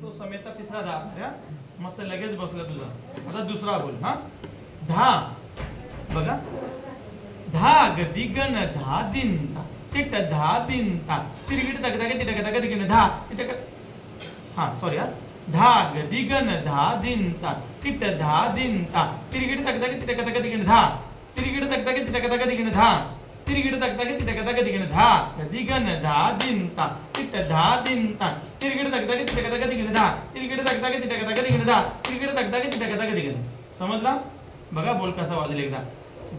तो समेचा तिसरा धा मस्त लगेच बसला तुझा. आता दुसरा बोल. हा धा बघा. धा गदी गण धा दिन तिट धा दिन ता तिरगिट तक तक तिटक तक दिगन धा तिटक. हा सॉरी हा. धा गदी गण धा दिन ता तिट धा दिन ता तिरगिट तक तक तिटक तक दिगन धा तिरगिट तक तक तिटक तक दिगन धा तिरगिट तक तक तिटक तक दिगन धा गदी गण धा दिन ता तिट धा दिन ता तिरगिट तक तक तिटक तक दिगन धा तिरगिट तक तक तिटक तक दिगन धा तिरगिट तक तक तिटक तक दिगन. समजला. बघा बोल कसा वाजेल एकदा.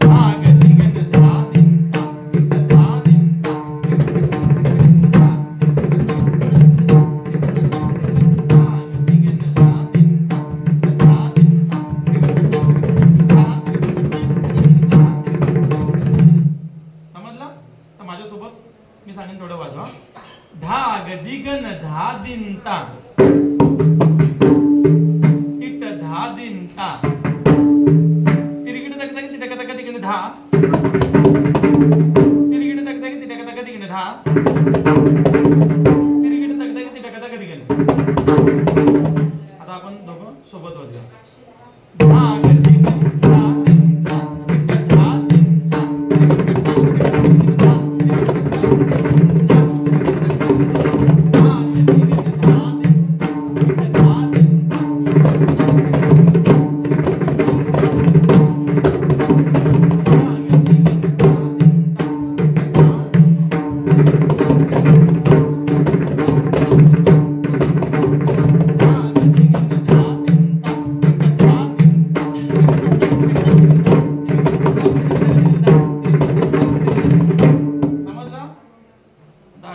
धा गदी गण धा दिन ता तिट धा दिन ता मी सांगेन थोडं वाजवा. धा गदी गण धा दिन ता तिट धा दिन ता तिरगिट तक तक तिटक तक दिगन धा तिरगिट तक तक तिटक तक दिगन धा तिरगिट तक तक तिटक तक दिगन. आता आपण दोघं सोबत वाजूया. धा गदी गण धा दिन ता तिट धा दिन ता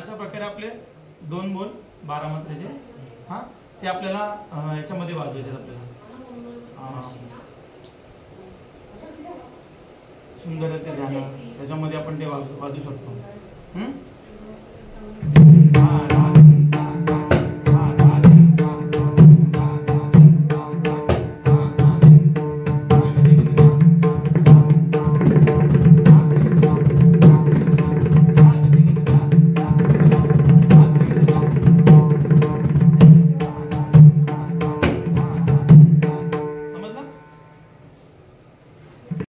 अशा प्रकारे आपले दोन बोल 12 मात्रेचे हा ते आपल्याला याच्यामध्ये वाजवायचे. आपल्याला सुंदर ते ध्यान त्याच्यामध्ये आपण ते वाजवू शकतो.